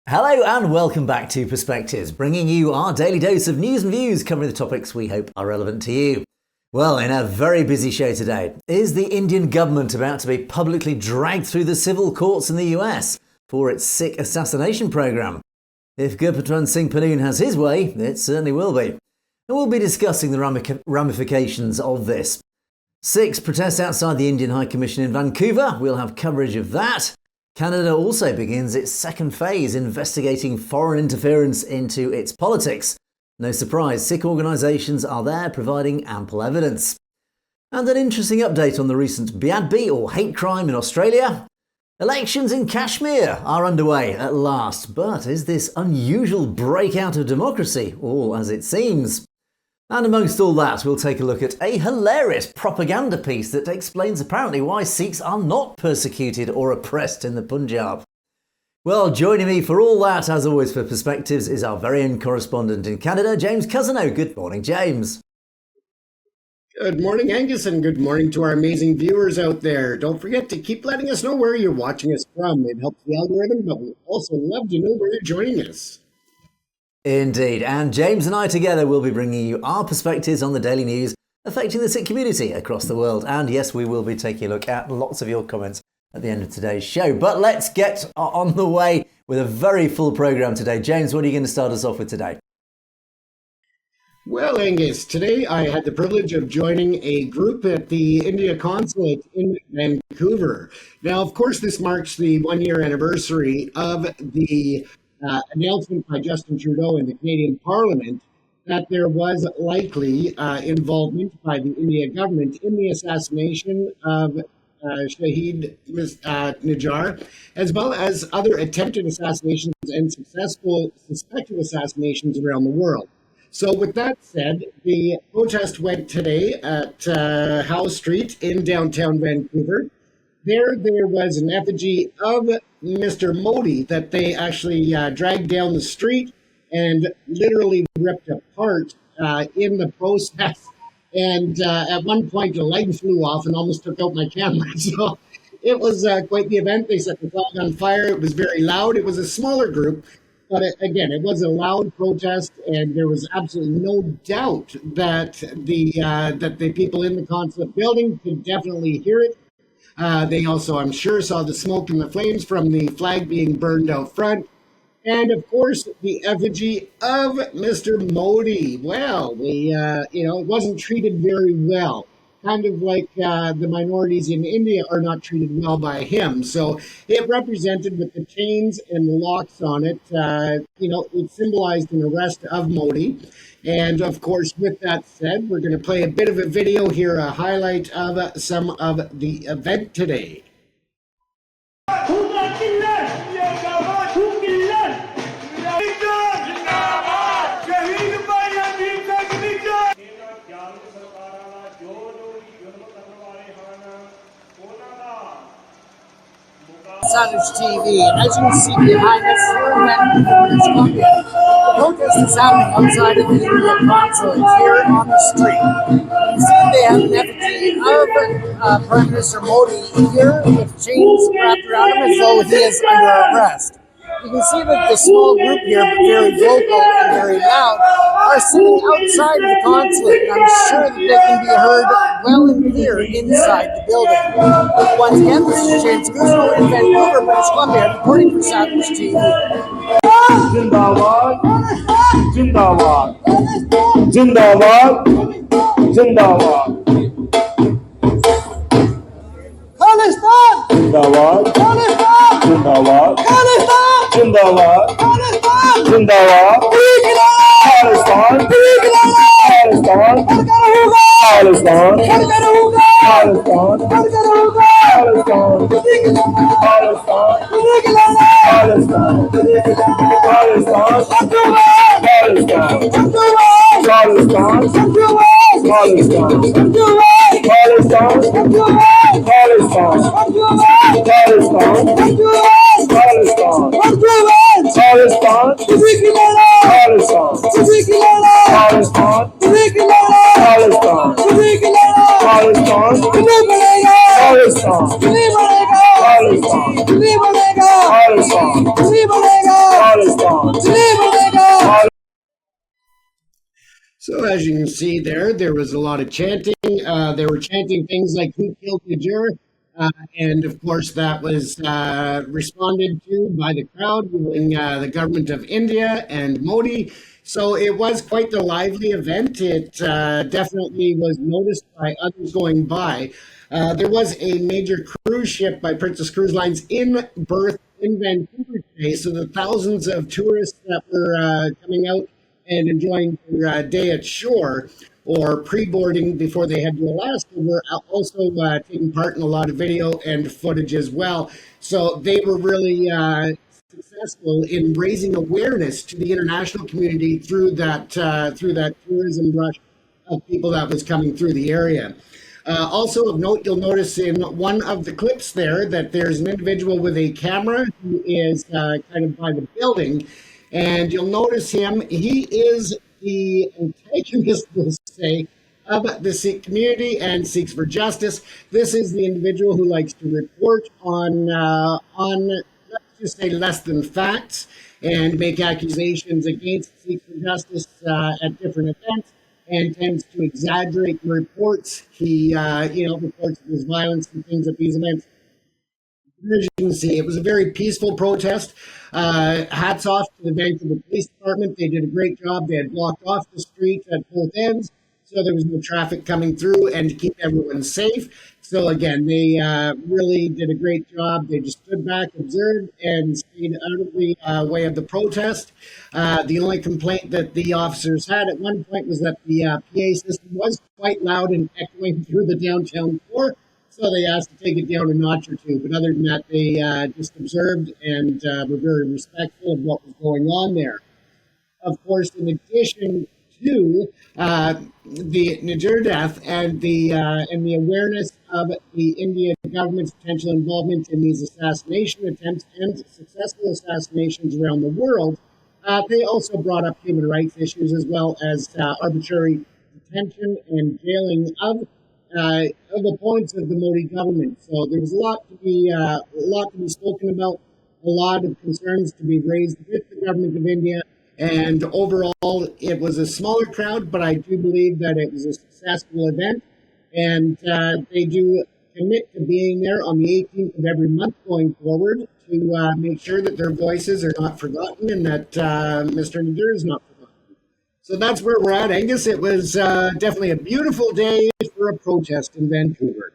Hello and welcome back to Perspectives, bringing you our daily dose of news and views covering the topics we hope are relevant to you. Well, in a very busy show today, is the Indian government about to be publicly dragged through the civil courts in the US for its Sikh assassination program? If Gurpatwant Singh Pannun has his way, it certainly will be. And we'll be discussing the ramifications of this. Sikhs protest outside the Indian High Commission in Vancouver. We'll have coverage of that. Canada also begins its second phase investigating foreign interference into its politics. No surprise, Sikh organisations are there providing ample evidence. And an interesting update on the recent Beadbi or hate crime in Australia. Elections in Kashmir are underway at last, but is this unusual breakout of democracy all as it seems? And amongst all that, we'll take a look at a hilarious propaganda piece that explains apparently why Sikhs are not persecuted or oppressed in the Punjab. Well, joining me for all that, as always for Perspectives, is our very own correspondent in Canada, James Cousineau. Good morning, James. Good morning, Angus, and good morning to our amazing viewers out there. Don't forget to keep letting us know where you're watching us from. It helps the algorithm, but we'd also love to know where you're joining us. Indeed, and James and I together will be bringing you our perspectives on the daily news affecting the Sikh community across the world. And yes, we will be taking a look at lots of your comments at the end of today's show. But let's get on the way with a very full programme today. James, what are you going to start us off with today? Well, Angus, today I had the privilege of joining a group at the India Consulate in Vancouver. Now, of course, this marks the one-year anniversary of the announcement by Justin Trudeau in the Canadian Parliament that there was likely involvement by the Indian government in the assassination of Shahid Najjar, as well as other attempted assassinations and successful suspected assassinations around the world. So with that said, the protest went today at Howe Street in downtown Vancouver. There was an effigy of Mr. Modi that they actually dragged down the street and literally ripped apart in the process. And at one point, the light flew off and almost took out my camera. So it was quite the event. They set the flag on fire. It was very loud. It was a smaller group. But again, it was a loud protest, and there was absolutely no doubt that the people in the consulate building could definitely hear it. They also, I'm sure, saw the smoke and the flames from the flag being burned out front. And, of course, the effigy of Mr. Modi. Well, it wasn't treated very well. Kind of like the minorities in India are not treated well by him. So it represented with the chains and the locks on it, it symbolized an arrest of Modi. And of course, with that said, we're going to play a bit of a video here, a highlight of some of the event today. Savage TV. As you can see behind us here in Vancouver, British Columbia, the protest is happening outside of the Indian Consulate here on the street. You see they have an effigy of Prime Minister Modi here with chains wrapped around him as though he is under arrest. You can see that the small group here, but very vocal and very loud, are sitting outside of the consulate, and I'm sure that they can be heard well and clear inside the building. Once again, this is James Cousineau in Vancouver, British Columbia, reporting for Savage TV. Zindabad, Zindabad, Zindabad, Zindabad. Khalistan! Zindabad, Khalistan! Zindabad, Khalistan! Zindabad, Khalistan! Zindabad, Khalistan, Khalistan, Khalistan, Khalistan, So as you can see there was a lot of chanting. They were chanting things like "Who killed Najir?" And of course, that was responded to by the crowd, including the government of India and Modi. So it was quite the lively event. It definitely was noticed by others going by. There was a major cruise ship by Princess Cruise Lines in berth in Vancouver today. So the thousands of tourists that were coming out and enjoying their day at shore or pre-boarding before they head to Alaska were also taking part in a lot of video and footage as well. So they were really successful in raising awareness to the international community through that tourism rush of people that was coming through the area. Also of note, you'll notice in one of the clips there that there's an individual with a camera who is kind of by the building, and you'll notice him. He is the antagonist, we'll say, of the Sikh community and Sikhs for Justice. This is the individual who likes to report on let's just say less than facts and make accusations against Sikhs for Justice at different events, and tends to exaggerate the reports. He, reports that there's violence and things at these events. As you can see, it was a very peaceful protest. Hats off to the Vancouver Police Department. They did a great job. They had blocked off the street at both ends, so there was no traffic coming through, and to keep everyone safe. So again, they really did a great job. They just stood back, observed, and stayed out of the way of the protest. The only complaint that the officers had at one point was that the PA system was quite loud and echoing through the downtown core. So they asked to take it down a notch or two. But other than that, they just observed and were very respectful of what was going on there. Of course, in addition to the Najir death and the awareness of the Indian government's potential involvement in these assassination attempts and successful assassinations around the world, they also brought up human rights issues as well as arbitrary detention and jailing of opponents of the Modi government. So there was a lot to be spoken about, a lot of concerns to be raised with the government of India. And overall, it was a smaller crowd, but I do believe that it was a successful event. And they do commit to being there on the 18th of every month going forward to make sure that their voices are not forgotten and that Mr. Nadir is not forgotten. So that's where we're at, Angus. It was definitely a beautiful day for a protest in Vancouver.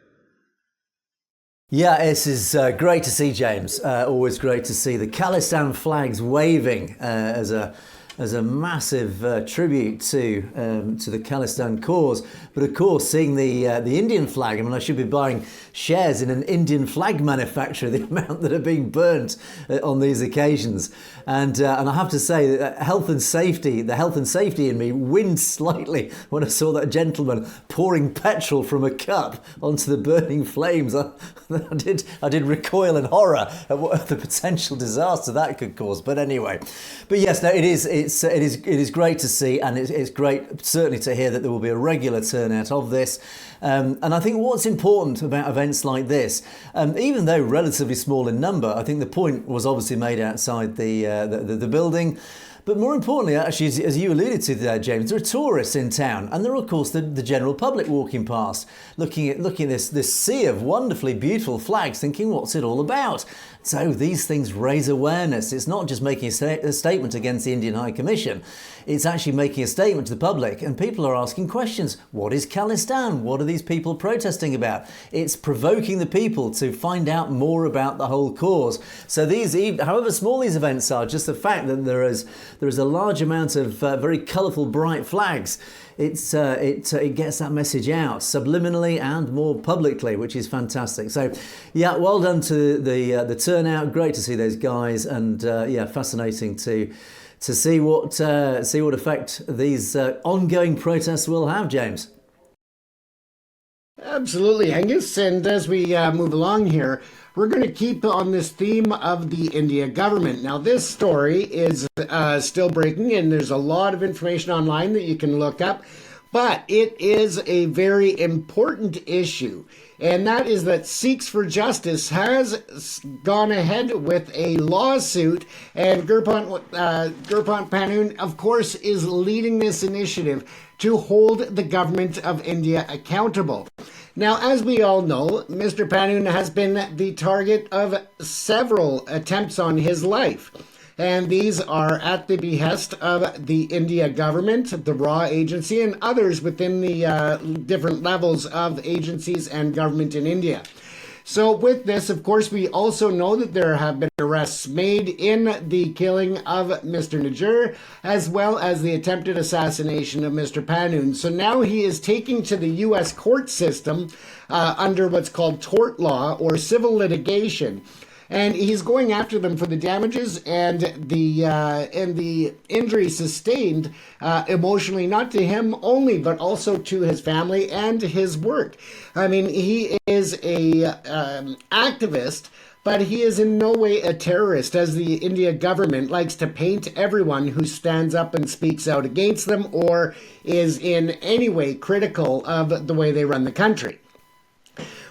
Yeah, this is great to see, James. Always great to see the Khalistan flags waving as a massive tribute to the Khalistan cause. But of course, seeing the Indian flag, I mean, I should be buying shares in an Indian flag manufacturer, the amount that are being burnt on these occasions. And I have to say that the health and safety in me winced slightly when I saw that gentleman pouring petrol from a cup onto the burning flames. I did recoil in horror at what the potential disaster that could cause. But anyway, yes, no, it is great to see, and it's great certainly to hear that there will be a regular turnout of this. And I think what's important about events like this, even though relatively small in number, I think the point was obviously made outside the building. But more importantly, actually, as you alluded to there, James, there are tourists in town, and there are, of course, the general public walking past, looking at this sea of wonderfully beautiful flags, thinking, what's it all about? So these things raise awareness. It's not just making a statement against the Indian High Commission. It's actually making a statement to the public, and people are asking questions. What is Khalistan? What are these people protesting about? It's provoking the people to find out more about the whole cause. So these, however small these events are, just the fact that there is a large amount of very colourful, bright flags, it gets that message out subliminally and more publicly, which is fantastic. So, yeah, well done to the turnout. Great to see those guys, and fascinating to see what effect these ongoing protests will have, James. Absolutely, Angus. And as we move along here, we're going to keep on this theme of the India government. Now, this story is still breaking, and there's a lot of information online that you can look up. But it is a very important issue, and that is that Sikhs for Justice has gone ahead with a lawsuit, and Gurpatwant Pannun, of course, is leading this initiative to hold the government of India accountable. Now, as we all know, Mr. Pannun has been the target of several attempts on his life. And these are at the behest of the India government, the RAW agency, and others within the different levels of agencies and government in India. So with this, of course, we also know that there have been arrests made in the killing of Mr. Najjar, as well as the attempted assassination of Mr. Pannun. So now he is taking to the U.S. court system under what's called tort law or civil litigation. And he's going after them for the damages and the injury sustained emotionally, not to him only, but also to his family and his work. I mean, he is a activist, but he is in no way a terrorist, as the India government likes to paint everyone who stands up and speaks out against them or is in any way critical of the way they run the country.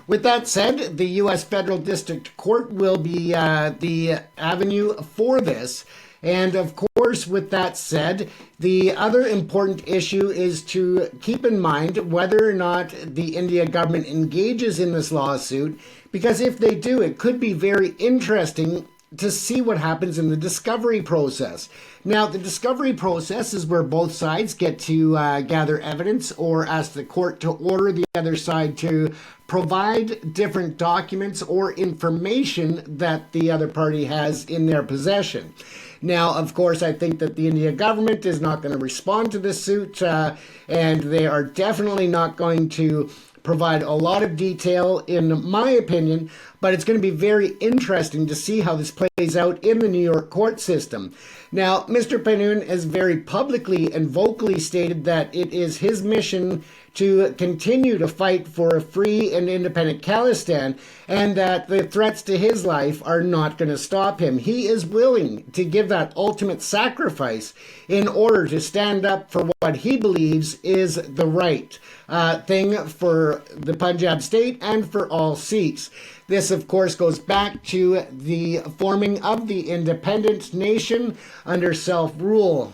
With that said, the U.S. Federal District Court will be the avenue for this. And of course, with that said, the other important issue is to keep in mind whether or not the India government engages in this lawsuit, because if they do, it could be very interesting to see what happens in the discovery process. Now, the discovery process is where both sides get to gather evidence or ask the court to order the other side to provide different documents or information that the other party has in their possession. Now, of course, I think that the India government is not going to respond to this suit, and they are definitely not going to provide a lot of detail, in my opinion, but it's going to be very interesting to see how this plays out in the New York court system. Now, Mr. Pannun has very publicly and vocally stated that it is his mission to continue to fight for a free and independent Khalistan, and that the threats to his life are not going to stop him. He is willing to give that ultimate sacrifice in order to stand up for what he believes is the right thing for the Punjab state and for all Sikhs. This, of course, goes back to the forming of the independent nation under self-rule.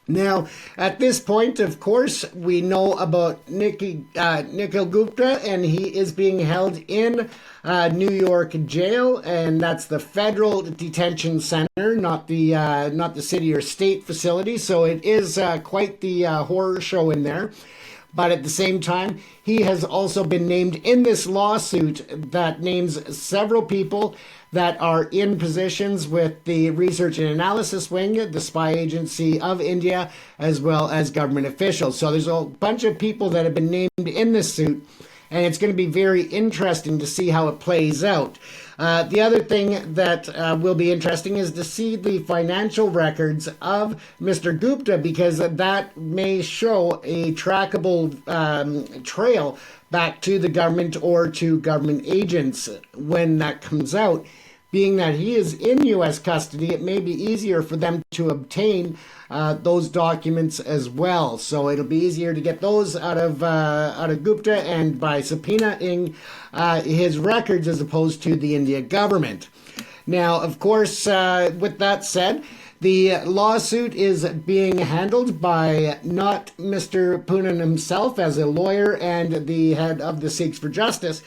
Now, at this point, of course, we know about Nikhil Gupta, and he is being held in New York jail, and that's the federal detention center, not the city or state facility. So it is quite the horror show in there. But at the same time, he has also been named in this lawsuit that names several people that are in positions with the Research and Analysis Wing, the spy agency of India, as well as government officials. So there's a bunch of people that have been named in this suit, and it's going to be very interesting to see how it plays out. The other thing that will be interesting is to see the financial records of Mr. Gupta, because that may show a trackable trail back to the government or to government agents when that comes out. Being that he is in U.S. custody, it may be easier for them to obtain those documents as well. So it'll be easier to get those out of Gupta and by subpoenaing his records as opposed to the India government. Now, of course, with that said, the lawsuit is being handled by not Mr. Pannun himself as a lawyer and the head of the Sikhs for Justice.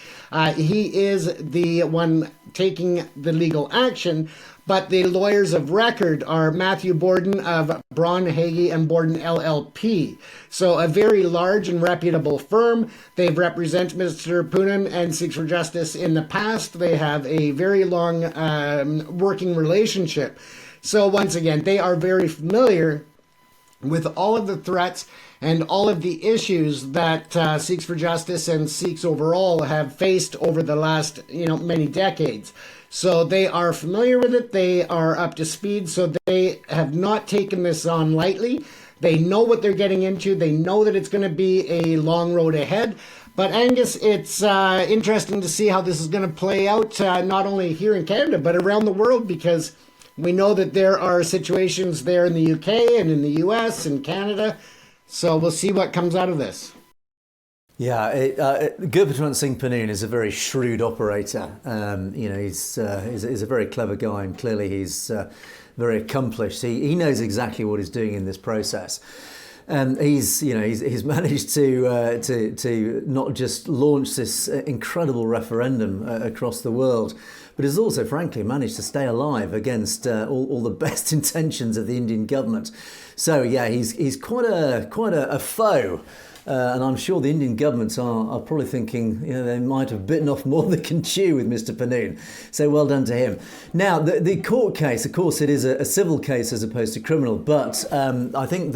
He is the one taking the legal action, but the lawyers of record are Matthew Borden of Braun, Hagee and Borden LLP. So a very large and reputable firm. They've represented Mr. Pannun and Sikhs for Justice in the past. They have a very long working relationship. So once again, they are very familiar with all of the threats and all of the issues that Sikhs for Justice and Sikhs overall have faced over the last, many decades. So they are familiar with it. They are up to speed. So they have not taken this on lightly. They know what they're getting into. They know that it's going to be a long road ahead. But Angus, it's interesting to see how this is going to play out, not only here in Canada, but around the world, because we know that there are situations there in the UK and in the US and Canada. So we'll see what comes out of this. Yeah, Gurpatwant Singh Pannun is a very shrewd operator. He's a very clever guy, and clearly he's very accomplished. He knows exactly what he's doing in this process. And he's managed to not just launch this incredible referendum across the world, but has also, frankly, managed to stay alive against all the best intentions of the Indian government. So yeah, he's quite a foe. And I'm sure the Indian government are probably thinking, they might have bitten off more than they can chew with Mr. Pannun. So well done to him. Now, the court case, of course, it is a civil case as opposed to criminal. But I think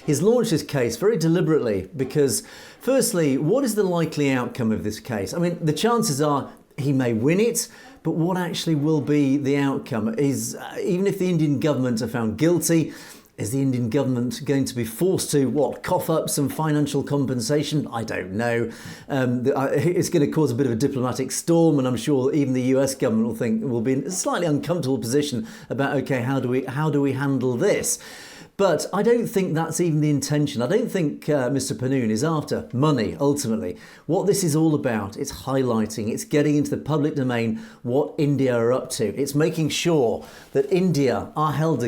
he's launched this case very deliberately because, firstly, what is the likely outcome of this case? I mean, the chances are he may win it. But what actually will be the outcome is, even if the Indian government are found guilty, is the Indian government going to be forced to, cough up some financial compensation? I don't know. It's going to cause a bit of a diplomatic storm, and I'm sure even the US government will be in a slightly uncomfortable position about, okay, how do we handle this? But I don't think that's even the intention. I don't think Mr. Pannun is after money, ultimately. What this is all about, it's highlighting, it's getting into the public domain what India are up to. It's making sure that India are held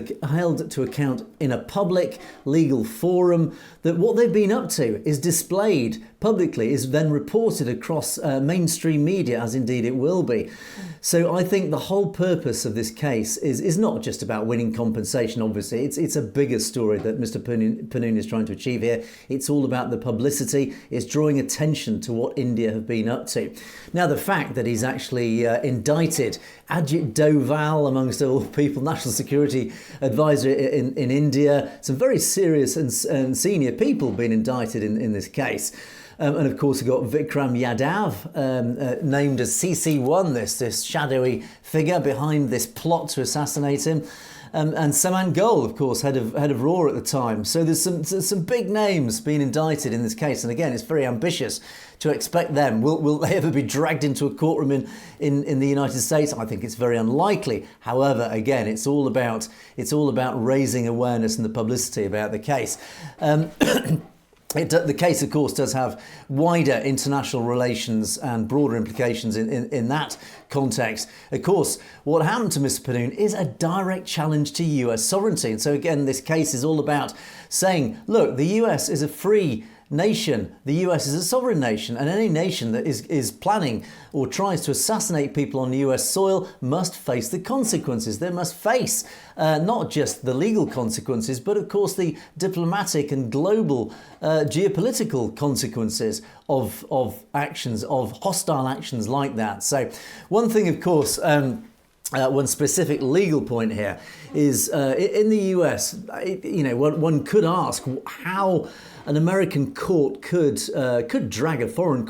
to account in a public legal forum, that what they've been up to is displayed publicly, is then reported across mainstream media, as indeed it will be. So I think the whole purpose of this case is not just about winning compensation, obviously. It's a bigger story that Mr. Pannun is trying to achieve here. It's all about the publicity. It's drawing attention to what India have been up to. Now, the fact that he's actually indicted Ajit Doval, amongst all people, National Security Advisor in India, some very serious and senior people being indicted in this case. And of course, we've got Vikram Yadav, named as CC1, this shadowy figure behind this plot to assassinate him. And Samant Goel, of course, head of RAW at the time. So there's some big names being indicted in this case. And again, it's very ambitious to expect them. Will they ever be dragged into a courtroom in the United States? I think it's very unlikely. However, again, it's all about raising awareness and the publicity about the case. The case, of course, does have wider international relations and broader implications in that context. Of course, what happened to Mr. Pannun is a direct challenge to US sovereignty. And so, again, this case is all about saying, look, the US is a free nation. The US is a sovereign nation, and any nation that is planning or tries to assassinate people on US soil must face the consequences. They must face not just the legal consequences, but of course the diplomatic and global geopolitical consequences of actions, of hostile actions like that. So one thing, of course, one specific legal point here is in the US, one could ask how an American court could drag a foreign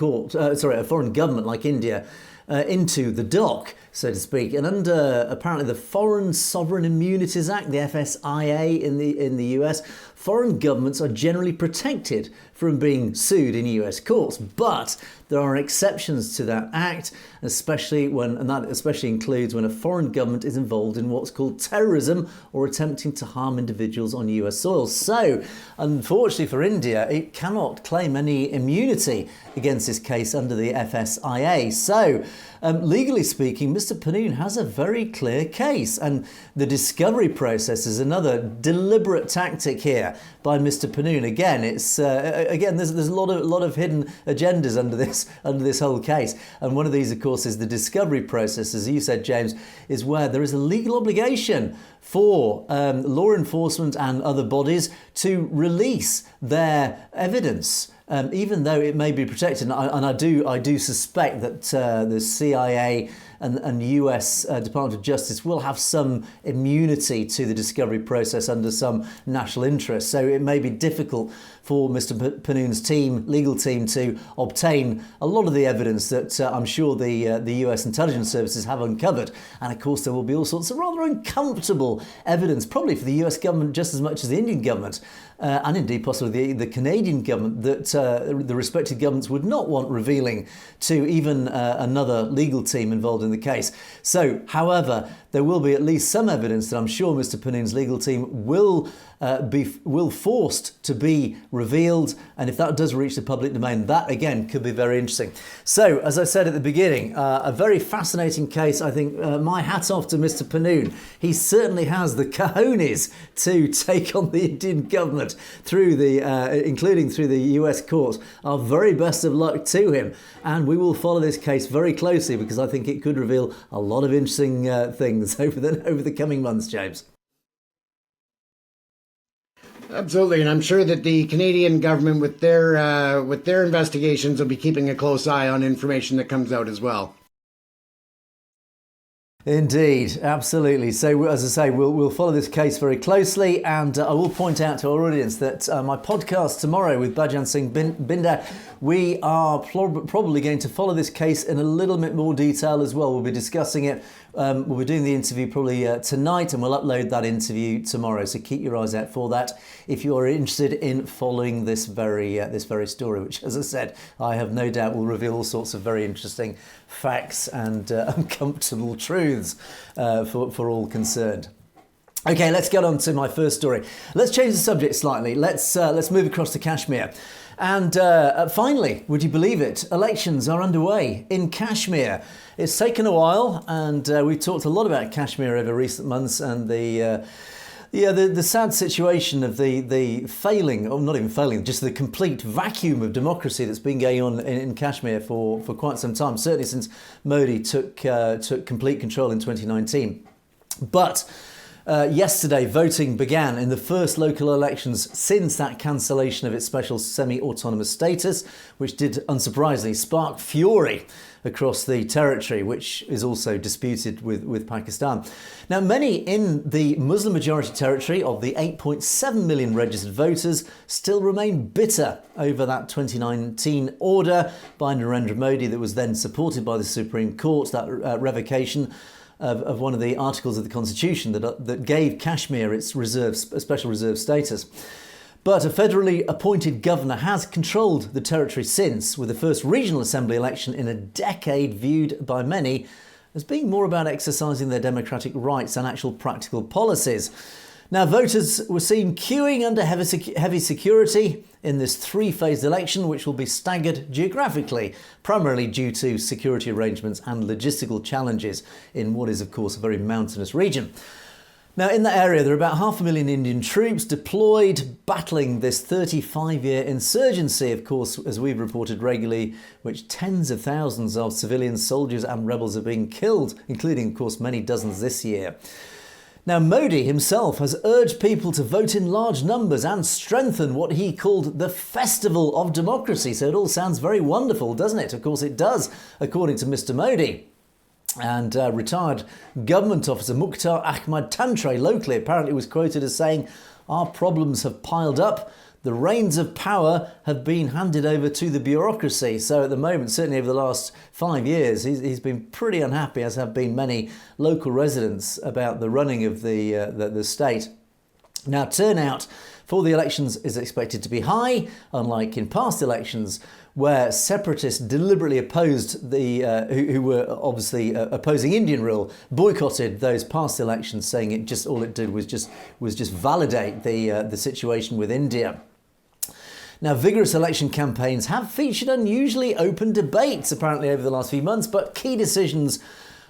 government like India into the dock, so to speak. And under apparently the Foreign Sovereign Immunities Act, the FSIA in the US, foreign governments are generally protected from being sued in US courts. But there are exceptions to that act, especially includes when a foreign government is involved in what's called terrorism or attempting to harm individuals on US soil. So, unfortunately for India, it cannot claim any immunity against this case under the FSIA. So, legally speaking, Mr. Pannun has a very clear case, and the discovery process is another deliberate tactic here by Mr. Pannun. Again, it's there's a lot of hidden agendas under this whole case, and one of these, of course, is the discovery process. As you said, James, is where there is a legal obligation for law enforcement and other bodies to release their evidence. Even though it may be protected, and I do suspect that the CIA and US Department of Justice will have some immunity to the discovery process under some national interest. So it may be difficult for Mr. Pannun's legal team, to obtain a lot of the evidence that I'm sure the US intelligence services have uncovered. And of course, there will be all sorts of rather uncomfortable valuable evidence, probably for the US government just as much as the Indian government, and indeed possibly the Canadian government, that the respective governments would not want revealing to even another legal team involved in the case. So, however, there will be at least some evidence that I'm sure Mr. Pannun's legal team will forced to be revealed, and if that does reach the public domain, that again could be very interesting. So, as I said at the beginning, a very fascinating case. I think my hat off to Mr. Pannun. He certainly has the cojones to take on the Indian government through including through the US court. Our very best of luck to him, and we will follow this case very closely because I think it could reveal a lot of interesting things over the coming months, James. Absolutely, and I'm sure that the Canadian government, with their investigations, will be keeping a close eye on information that comes out as well. Indeed, absolutely. So, as I say, we'll follow this case very closely, and I will point out to our audience that my podcast tomorrow with Bhajan Singh Binda, we are probably going to follow this case in a little bit more detail as well. We'll be discussing it. We'll be doing the interview probably tonight, and we'll upload that interview tomorrow. So keep your eyes out for that if you are interested in following this very story, which, as I said, I have no doubt will reveal all sorts of very interesting facts and uncomfortable truths for all concerned. Okay, let's get on to my first story. Let's change the subject slightly. Let's move across to Kashmir. And finally, would you believe it, elections are underway in Kashmir. It's taken a while, and we've talked a lot about Kashmir over recent months and the sad situation of the failing, or not even failing, just the complete vacuum of democracy that's been going on in Kashmir for quite some time, certainly since Modi took complete control in 2019. But yesterday, voting began in the first local elections since that cancellation of its special semi-autonomous status, which did, unsurprisingly, spark fury across the territory, which is also disputed with Pakistan. Now, many in the Muslim majority territory of the 8.7 million registered voters still remain bitter over that 2019 order by Narendra Modi that was then supported by the Supreme Court, that revocation of one of the articles of the Constitution that gave Kashmir its special reserve status. But a federally appointed governor has controlled the territory since, with the first regional assembly election in a decade viewed by many as being more about exercising their democratic rights than actual practical policies. Now, voters were seen queuing under heavy security in this three-phased election, which will be staggered geographically, primarily due to security arrangements and logistical challenges in what is, of course, a very mountainous region. Now, in that area, there are about 500,000 Indian troops deployed, battling this 35-year insurgency, of course, as we've reported regularly, which tens of thousands of civilians, soldiers and rebels are being killed, including, of course, many dozens this year. Now, Modi himself has urged people to vote in large numbers and strengthen what he called the festival of democracy. So it all sounds very wonderful, doesn't it? Of course it does, according to Mr. Modi. And retired government officer Mukhtar Ahmad Tantray locally apparently was quoted as saying, "Our problems have piled up. The reins of power have been handed over to the bureaucracy." So at the moment, certainly over the last 5 years, he's been pretty unhappy, as have been many local residents, about the running of the state. Now, turnout for the elections is expected to be high, unlike in past elections, where separatists deliberately opposed who were obviously opposing Indian rule, boycotted those past elections, saying all it did was just validate the situation with India. Now, vigorous election campaigns have featured unusually open debates apparently over the last few months, but key decisions,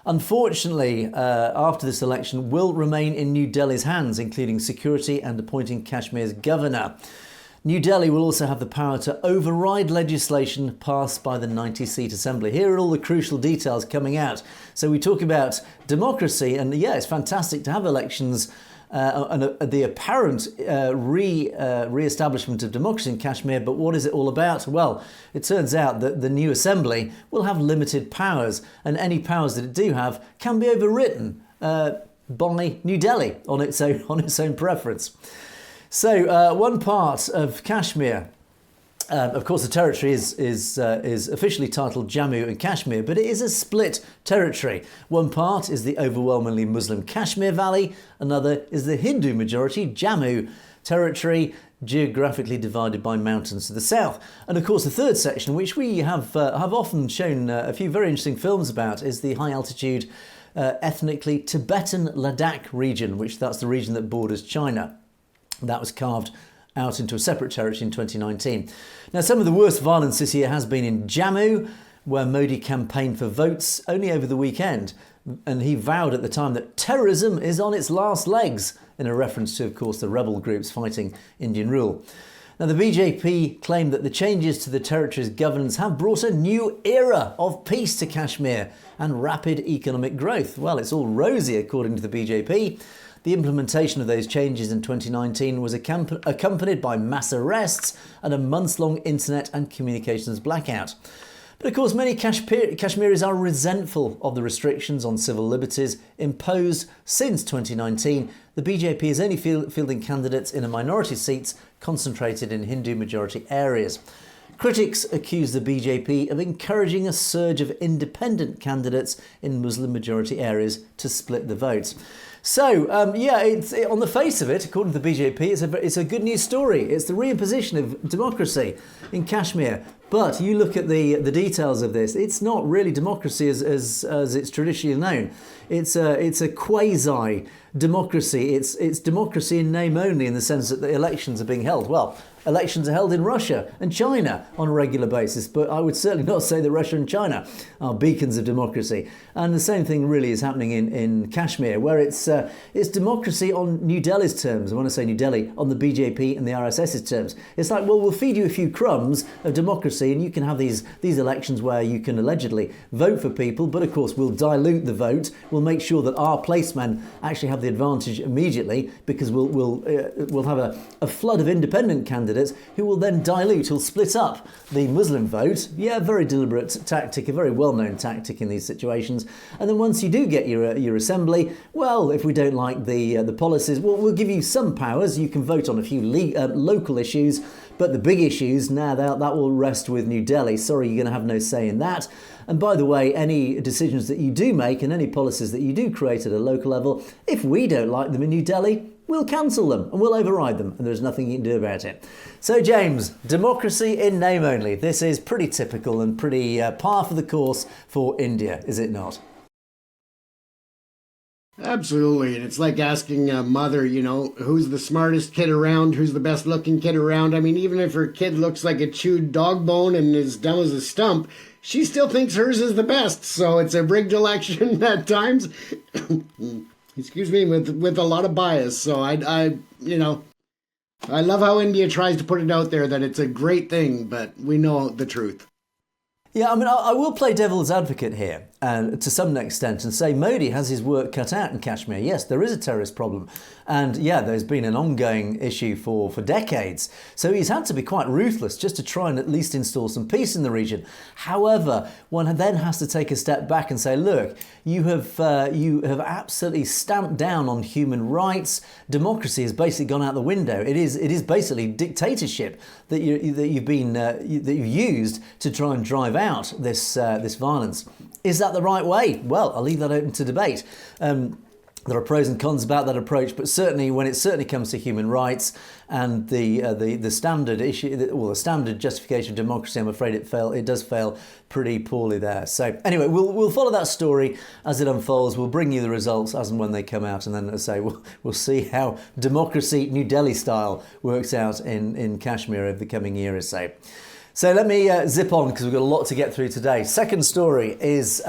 unfortunately, after this election will remain in New Delhi's hands, including security and appointing Kashmir's governor. New Delhi will also have the power to override legislation passed by the 90-seat assembly. Here are all the crucial details coming out. So we talk about democracy, and yeah, it's fantastic to have elections and the apparent re-establishment of democracy in Kashmir. But what is it all about? Well, it turns out that the new assembly will have limited powers, and any powers that it do have can be overwritten by New Delhi on its own preference. So one part of Kashmir Of course, the territory is officially titled Jammu and Kashmir, but it is a split territory. One part is the overwhelmingly Muslim Kashmir Valley, another is the Hindu-majority Jammu territory, geographically divided by mountains to the south. And of course, the third section, which we have often shown a few very interesting films about, is the high-altitude, ethnically Tibetan Ladakh region, which that's the region that borders China. That was carved out into a separate territory in 2019. Now, some of the worst violence this year has been in Jammu, where Modi campaigned for votes only over the weekend. And he vowed at the time that terrorism is on its last legs, in a reference to, of course, the rebel groups fighting Indian rule. Now, the BJP claimed that the changes to the territory's governance have brought a new era of peace to Kashmir and rapid economic growth. Well, it's all rosy, according to the BJP. The implementation of those changes in 2019 was accompanied by mass arrests and a months-long internet and communications blackout. But of course, many Kashmiris are resentful of the restrictions on civil liberties imposed since 2019. The BJP is only fielding candidates in a minority seats concentrated in Hindu-majority areas. Critics accuse the BJP of encouraging a surge of independent candidates in Muslim-majority areas to split the vote. So, it's on the face of it, according to the BJP, it's a good news story. It's the reimposition of democracy in Kashmir. But you look at the details of this, it's not really democracy as it's traditionally known. It's a quasi democracy. It's democracy in name only, in the sense that the elections are being held. Well, elections are held in Russia and China on a regular basis, but I would certainly not say that Russia and China are beacons of democracy. And the same thing really is happening in Kashmir, where it's democracy on New Delhi's terms. I want to say New Delhi, on the BJP and the RSS's terms. It's like, well, we'll feed you a few crumbs of democracy and you can have these elections where you can allegedly vote for people, but of course we'll dilute the vote. We'll make sure that our placemen actually have the advantage immediately, because we'll have a flood of independent candidates who will then dilute, who'll split up the Muslim vote. Yeah, very deliberate tactic, a very well-known tactic in these situations. And then once you do get your assembly, well, if we don't like the policies, well, we'll give you some powers. You can vote on a few local issues, but the big issues, now that will rest with New Delhi. Sorry, you're going to have no say in that. And by the way, any decisions that you do make and any policies that you do create at a local level, if we don't like them in New Delhi, we'll cancel them and we'll override them, and there's nothing you can do about it. So, James, democracy in name only. This is pretty typical and pretty par for the course for India, is it not? Absolutely. And it's like asking a mother, who's the smartest kid around, who's the best looking kid around. I mean, even if her kid looks like a chewed dog bone and is dumb as a stump, she still thinks hers is the best. So it's a rigged election at times. Excuse me, with a lot of bias. So I love how India tries to put it out there that it's a great thing, but we know the truth. Yeah, I mean, I will play devil's advocate here, to some extent, and say Modi has his work cut out in Kashmir. Yes, there is a terrorist problem. And yeah, there's been an ongoing issue for decades. So he's had to be quite ruthless just to try and at least install some peace in the region. However, one then has to take a step back and say, look, you have absolutely stamped down on human rights. Democracy has basically gone out the window. It is basically dictatorship that you've used to try and drive out this violence. Is that the right way? Well, I'll leave that open to debate. There are pros and cons about that approach, but certainly when it comes to human rights and the standard issue, the standard justification of democracy, I'm afraid it does fail pretty poorly there. So anyway, we'll follow that story as it unfolds. We'll bring you the results as and when they come out, and then, as I say, we'll see how democracy New Delhi style works out in Kashmir over the coming year or so. So let me zip on, because we've got a lot to get through today. Second story is,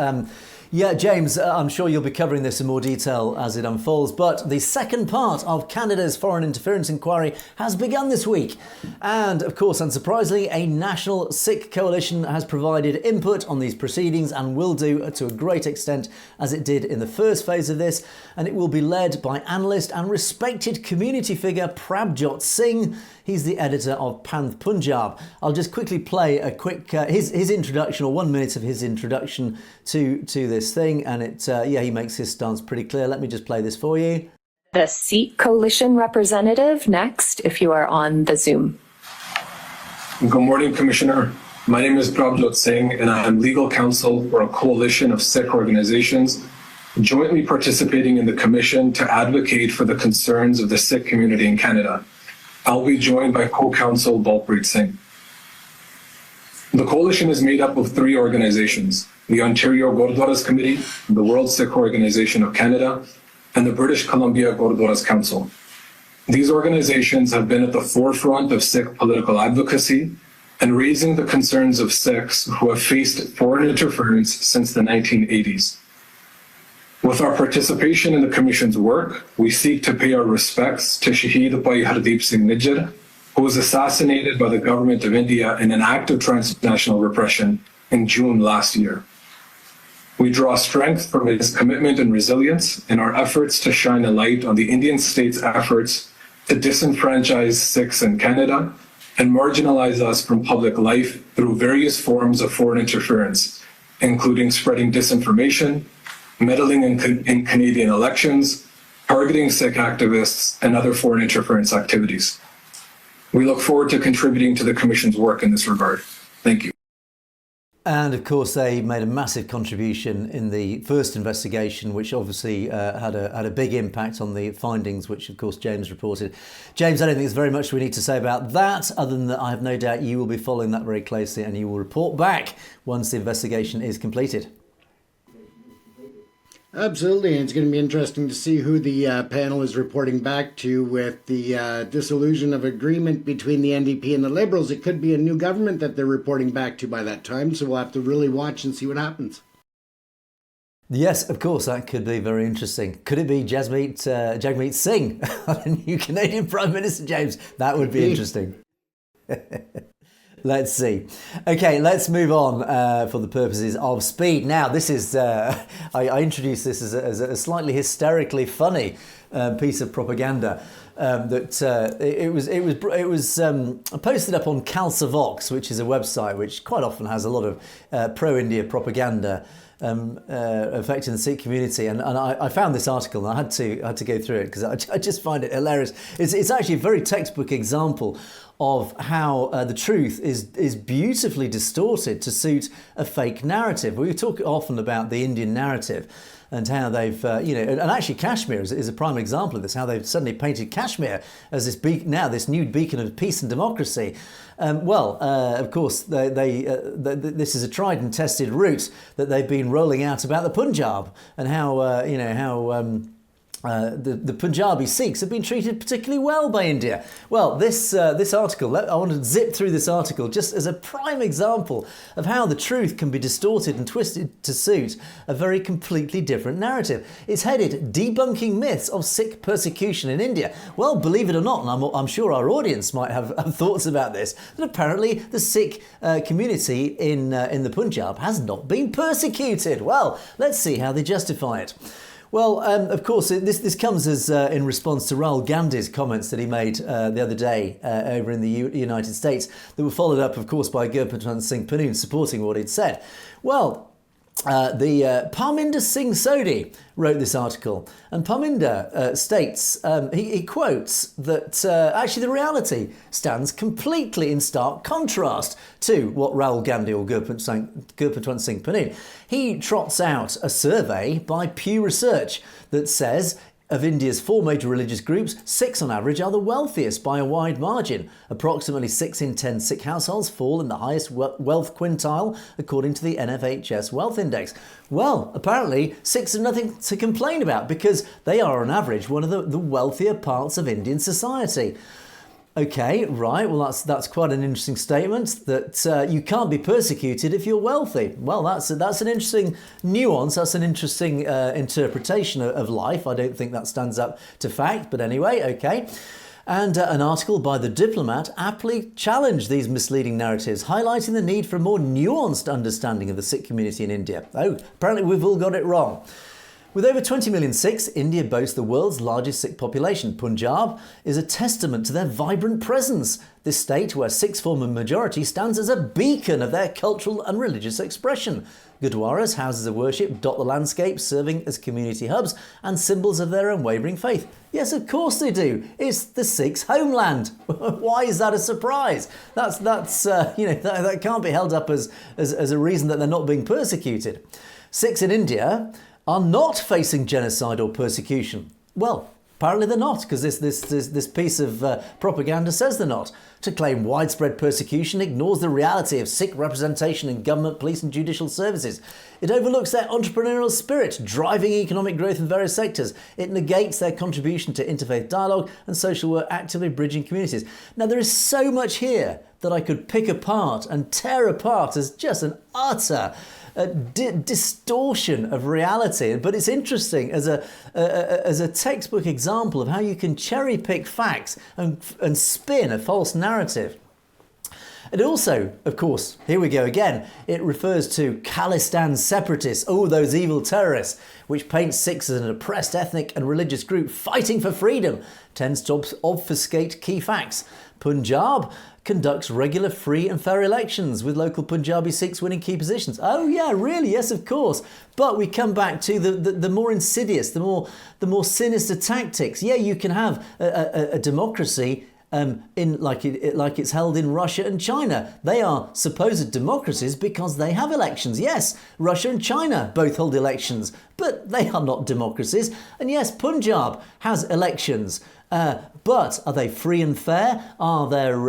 James, I'm sure you'll be covering this in more detail as it unfolds, but the second part of Canada's Foreign Interference Enquiry has begun this week. And of course, unsurprisingly, a national Sikh coalition has provided input on these proceedings and will do to a great extent as it did in the first phase of this. And it will be led by analyst and respected community figure Prabjot Singh. He's the editor of Panth Punjab. I'll just quickly play a quick his introduction, or 1 minute of his introduction to this thing, and he makes his stance pretty clear. Let me just play this for you. The Sikh coalition representative next, if you are on the Zoom. Good morning, Commissioner. My name is Prabhjot Singh, and I am legal counsel for a coalition of Sikh organizations jointly participating in the commission to advocate for the concerns of the Sikh community in Canada. I'll be joined by co-counsel Balpreet Singh. The coalition is made up of 3 organizations: the Ontario Gurdwaras Committee, the World Sikh Organization of Canada, and the British Columbia Gurdwaras Council. These organizations have been at the forefront of Sikh political advocacy and raising the concerns of Sikhs who have faced foreign interference since the 1980s. With our participation in the Commission's work, we seek to pay our respects to Shaheed Bhai Hardeep Singh Nijjar, who was assassinated by the government of India in an act of transnational repression in June last year. We draw strength from his commitment and resilience in our efforts to shine a light on the Indian state's efforts to disenfranchise Sikhs in Canada and marginalize us from public life through various forms of foreign interference, including spreading disinformation, meddling in Canadian elections, targeting Sikh activists, and other foreign interference activities. We look forward to contributing to the Commission's work in this regard. Thank you. And of course, they made a massive contribution in the first investigation, which obviously had a big impact on the findings, which of course James reported. James, I don't think there's very much we need to say about that, other than that I have no doubt you will be following that very closely and you will report back once the investigation is completed. Absolutely, and it's going to be interesting to see who the panel is reporting back to with the dissolution of agreement between the NDP and the Liberals. It could be a new government that they're reporting back to by that time, so we'll have to really watch and see what happens. Yes, of course, that could be very interesting. Could it be Jagmeet Singh, the new Canadian Prime Minister, James? That would be interesting. Let's see. Okay, let's move on for the purposes of speed. Now, this is, I introduced this as a slightly hysterically funny piece of propaganda that it was posted up on Calcivox, which is a website which quite often has a lot of pro-India propaganda affecting the Sikh community, and I found this article and I had to go through it because I just find it hilarious. It's actually a very textbook example of how the truth is beautifully distorted to suit a fake narrative. We talk often about the Indian narrative and how they've, and actually Kashmir is a prime example of this, how they've suddenly painted Kashmir as this new beacon of peace and democracy. Of course, this is a tried and tested route that they've been rolling out about the Punjab and how, the Punjabi Sikhs have been treated particularly well by India. Well, this article, I want to zip through this article just as a prime example of how the truth can be distorted and twisted to suit a very completely different narrative. It's headed "Debunking Myths of Sikh Persecution in India." Well, believe it or not, and I'm sure our audience might have thoughts about this, that apparently the Sikh community in the Punjab has not been persecuted. Well, let's see how they justify it. Well, of course, this comes as in response to Rahul Gandhi's comments that he made the other day over in the United States that were followed up, of course, by Gurpatwant Singh Pannun supporting what he'd said. Well, the Parminder Singh Sodhi wrote this article, and Parminder states, he quotes that actually the reality stands completely in stark contrast to what Rahul Gandhi or Gurpatwant Singh Pannun. He trots out a survey by Pew Research that says of India's 4 major religious groups, Sikhs on average are the wealthiest by a wide margin. Approximately 6 in 10 Sikh households fall in the highest wealth quintile, according to the NFHS Wealth Index. Well, apparently Sikhs have nothing to complain about because they are on average one of the wealthier parts of Indian society. Okay, right, well that's quite an interesting statement, that you can't be persecuted if you're wealthy. Well, that's an interesting nuance, that's an interesting interpretation of life. I don't think that stands up to fact, but anyway, okay. And an article by The Diplomat aptly challenged these misleading narratives, highlighting the need for a more nuanced understanding of the Sikh community in India. Oh, apparently we've all got it wrong. With over 20 million Sikhs, India boasts the world's largest Sikh population. Punjab is a testament to their vibrant presence. This state, where Sikhs form a majority, stands as a beacon of their cultural and religious expression. Gurdwaras, houses of worship, dot the landscape, serving as community hubs and symbols of their unwavering faith. Yes, of course they do. It's the Sikhs' homeland. Why is that a surprise? That can't be held up as a reason that they're not being persecuted. Sikhs in India are not facing genocide or persecution. Well, apparently they're not, because this piece of propaganda says they're not. To claim widespread persecution ignores the reality of Sikh representation in government, police and judicial services. It overlooks their entrepreneurial spirit, driving economic growth in various sectors. It negates their contribution to interfaith dialogue and social work, actively bridging communities. Now, there is so much here that I could pick apart and tear apart as just an utter distortion of reality, but it's interesting as a textbook example of how you can cherry pick facts and spin a false narrative. It also, of course, here we go again, it refers to Khalistan separatists, those evil terrorists, which paints Sikhs as an oppressed ethnic and religious group fighting for freedom, tends to obfuscate key facts. Punjab conducts regular free and fair elections, with local Punjabi Sikhs winning key positions. Oh yeah, really? Yes, of course. But we come back to the more insidious, the more sinister tactics. Yeah, you can have a democracy like it's held in Russia and China. They are supposed democracies because they have elections. Yes, Russia and China both hold elections, but they are not democracies. And yes, Punjab has elections. But are they free and fair? Are there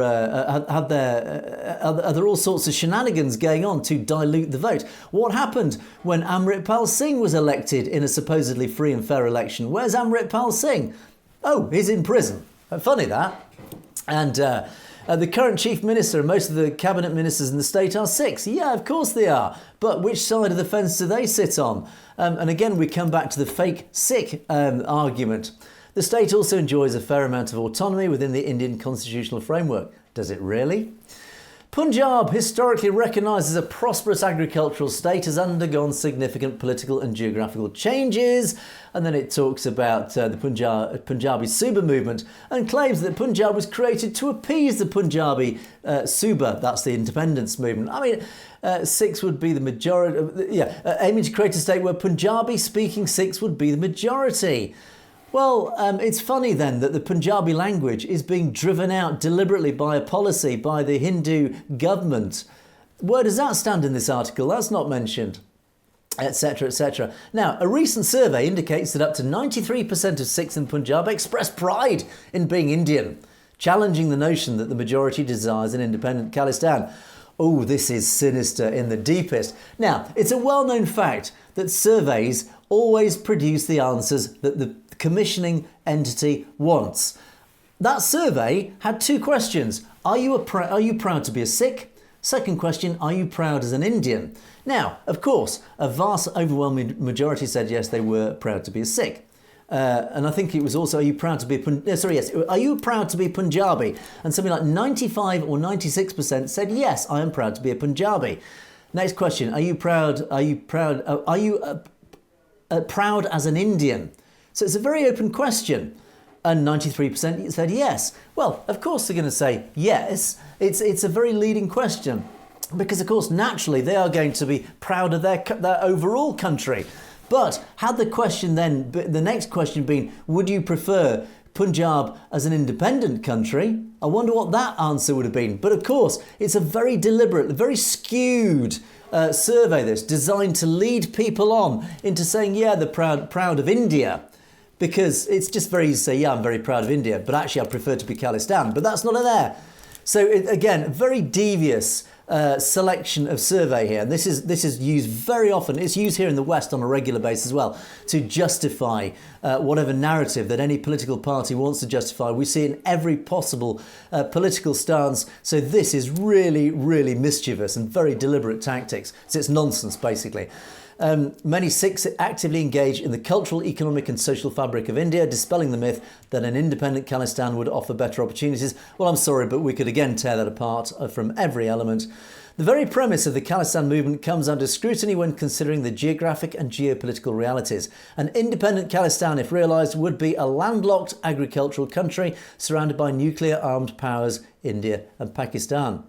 all sorts of shenanigans going on to dilute the vote? What happened when Amritpal Singh was elected in a supposedly free and fair election? Where's Amritpal Singh? Oh, he's in prison. Funny that. And the current chief minister and most of the cabinet ministers in the state are Sikhs. Yeah, of course they are. But which side of the fence do they sit on? And again, we come back to the fake Sikh argument. The state also enjoys a fair amount of autonomy within the Indian constitutional framework. Does it really? Punjab, historically recognised as a prosperous agricultural state, has undergone significant political and geographical changes. And then it talks about the Punjabi Suba movement and claims that Punjab was created to appease the Punjabi Suba, that's the independence movement. I mean, Sikhs would be the majority, aiming to create a state where Punjabi-speaking Sikhs would be the majority. Well, it's funny then that the Punjabi language is being driven out deliberately by a policy by the Hindu government. Where does that stand in this article? That's not mentioned, etc., etc. Now, a recent survey indicates that up to 93% of Sikhs in Punjab express pride in being Indian, challenging the notion that the majority desires an independent Khalistan. Oh, this is sinister in the deepest. Now, it's a well-known fact that surveys always produce the answers that the commissioning entity wants. That survey had two questions. Are you proud to be a Sikh? Second question, are you proud as an Indian? Now, of course, a vast overwhelming majority said yes, they were proud to be a Sikh. And I think it was also, are you proud to be are you proud to be Punjabi? And something like 95 or 96% said yes, I am proud to be a Punjabi. Next question, are you proud as an Indian? So it's a very open question. And 93% said yes. Well, of course they're going to say yes. It's a very leading question. Because, of course, naturally they are going to be proud of their overall country. But had the question then, the next question been, would you prefer Punjab as an independent country? I wonder what that answer would have been. But, of course, it's a very deliberate, very skewed survey, this, designed to lead people on into saying, yeah, they're proud of India. Because it's just very easy to say, yeah, I'm very proud of India, but actually I prefer to be Khalistan. But that's not there. So again, very devious selection of survey here. And this is used very often. It's used here in the West on a regular basis as well to justify whatever narrative that any political party wants to justify. We see it in every possible political stance. So this is really, really mischievous and very deliberate tactics. So it's nonsense, basically. Many Sikhs actively engage in the cultural, economic and social fabric of India, dispelling the myth that an independent Khalistan would offer better opportunities. Well, I'm sorry, but we could again tear that apart from every element. The very premise of the Khalistan movement comes under scrutiny when considering the geographic and geopolitical realities. An independent Khalistan, if realised, would be a landlocked agricultural country surrounded by nuclear-armed powers, India and Pakistan.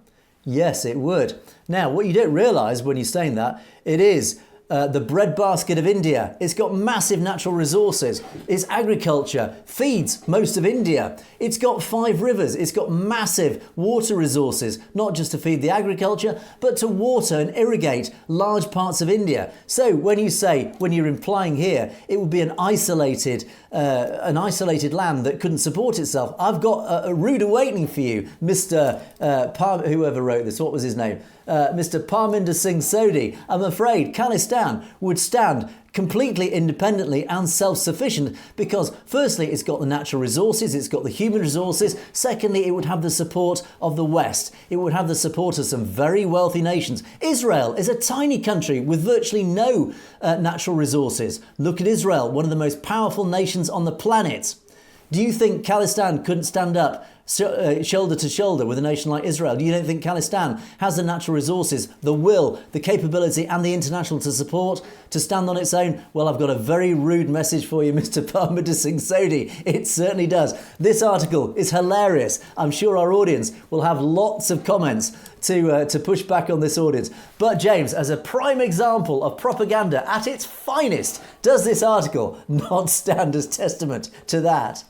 Yes, it would. Now, what you don't realise when you're saying that, it is the breadbasket of India. It's got massive natural resources. Its agriculture feeds most of India. It's got 5 rivers. It's got massive water resources, not just to feed the agriculture, but to water and irrigate large parts of India. So when you're implying here, it would be an isolated land that couldn't support itself. I've got a rude awakening for you, Mr. Whoever wrote this. What was his name? Mr. Parminder Singh Sodhi. I'm afraid Khalistan would stand completely independently and self-sufficient because firstly it's got the natural resources, it's got the human resources. Secondly, it would have the support of the West. It would have the support of some very wealthy nations. Israel is a tiny country with virtually no natural resources. Look at Israel, one of the most powerful nations on the planet. Do you think Khalistan couldn't stand up shoulder to shoulder with a nation like Israel? You don't think Khalistan has the natural resources, the will, the capability and the international support to stand on its own? Well, I've got a very rude message for you, Mr. Parminder Singh Sodhi. It certainly does. This article is hilarious. I'm sure our audience will have lots of comments to push back on this audience. But James, as a prime example of propaganda at its finest, does this article not stand as testament to that?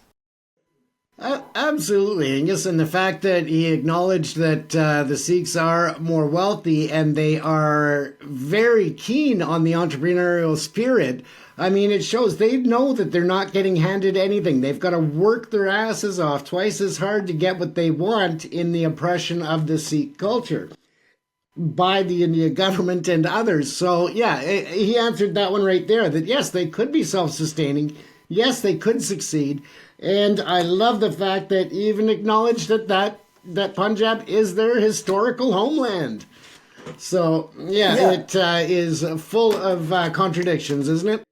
Absolutely, Angus, and the fact that he acknowledged that the Sikhs are more wealthy and they are very keen on the entrepreneurial spirit. I mean, it shows they know that they're not getting handed anything. They've got to work their asses off twice as hard to get what they want in the oppression of the Sikh culture by the Indian government and others. So, yeah, he answered that one right there, that yes, they could be self-sustaining. Yes, they could succeed. And I love the fact that he even acknowledged that Punjab is their historical homeland. So, it is full of contradictions, isn't it?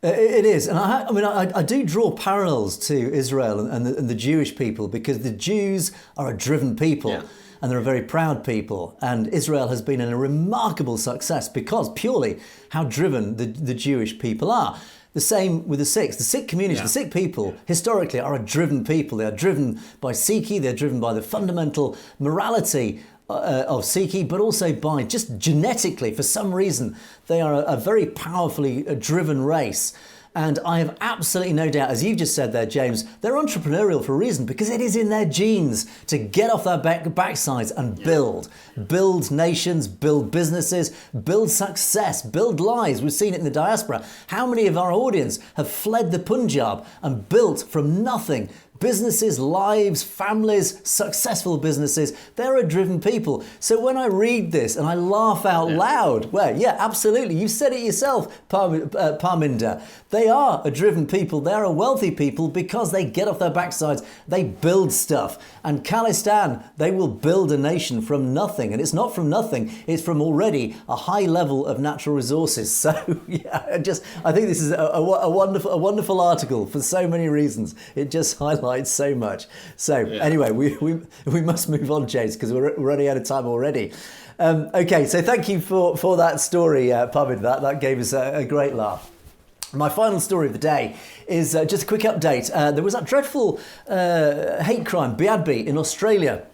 It is. And I do draw parallels to Israel and the Jewish people because the Jews are a driven people. Yeah. And they're a very proud people. And Israel has been a remarkable success because purely how driven the Jewish people are. The same with the Sikhs. The Sikh community, the Sikh people, historically are a driven people. They are driven by Sikhi, they're driven by the fundamental morality of Sikhi, but also by just genetically, for some reason, they are a very powerfully driven race. And I have absolutely no doubt, as you've just said there, James, they're entrepreneurial for a reason because it is in their genes to get off their backsides and build nations, build businesses, build success, build lives. We've seen it in the diaspora. How many of our audience have fled the Punjab and built from nothing? Businesses, lives, families, successful businesses, they're a driven people. So when I read this and I laugh out loud, well, yeah, absolutely. You said it yourself, Parminder. They are a driven people. They're a wealthy people because they get off their backsides. They build stuff. And Khalistan, they will build a nation from nothing. And it's not from nothing. It's from already a high level of natural resources. So, yeah, I think this is a wonderful article for so many reasons. It just highlights so much. So anyway, we must move on, James, because we're running out of time already. Okay, so thank you for that story, Parminder. That gave us a great laugh. My final story of the day is just a quick update. There was that dreadful hate crime, Beadbi, in Australia.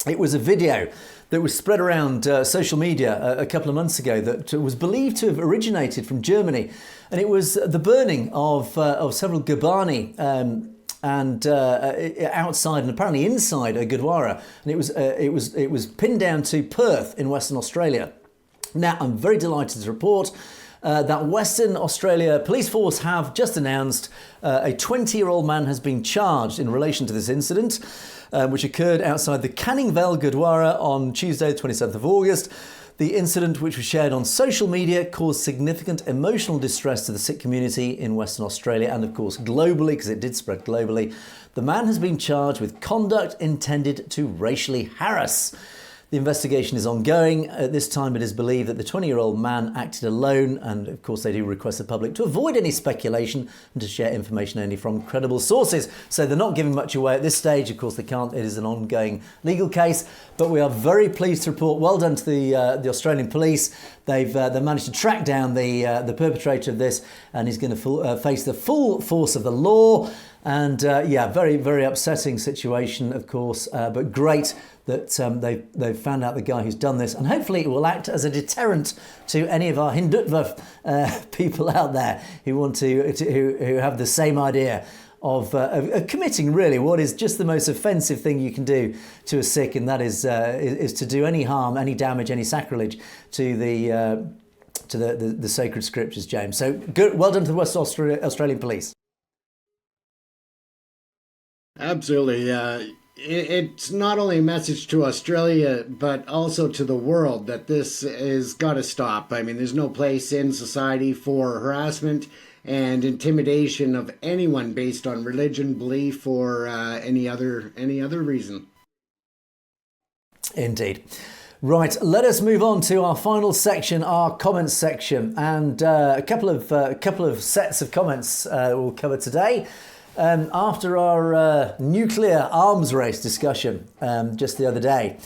It was a video that was spread around social media a couple of months ago that was believed to have originated from Germany. And it was the burning of several Gurbani and outside and apparently inside a Gurdwara, and it was pinned down to Perth in Western Australia. Now, I'm very delighted to report that Western Australia Police Force have just announced a 20-year-old man has been charged in relation to this incident, which occurred outside the Canning Vale Gurdwara on Tuesday, the 27th of August. The incident, which was shared on social media, caused significant emotional distress to the Sikh community in Western Australia and, of course, globally, because it did spread globally. The man has been charged with conduct intended to racially harass. The investigation is ongoing. At this time, it is believed that the 20-year-old man acted alone, and of course they do request the public to avoid any speculation and to share information only from credible sources. So they're not giving much away at this stage. Of course they can't. It is an ongoing legal case, but we are very pleased to report, well done to the Australian police. They've managed to track down the perpetrator of this, and he's going to face the full force of the law. And very, very upsetting situation, of course, but great that they've found out the guy who's done this, and hopefully it will act as a deterrent to any of our Hindutva people out there who want who have the same idea of committing really what is just the most offensive thing you can do to a Sikh, and that is to do any harm, any damage, any sacrilege to the sacred scriptures, James. So good, well done to the West Australian Police. Absolutely. It's not only a message to Australia, but also to the world that this has got to stop. I mean, there's no place in society for harassment and intimidation of anyone based on religion, belief, or any other reason. Indeed. Right, let us move on to our final section, our comments section, and a couple of sets of comments we'll cover today. After our nuclear arms race discussion just the other day.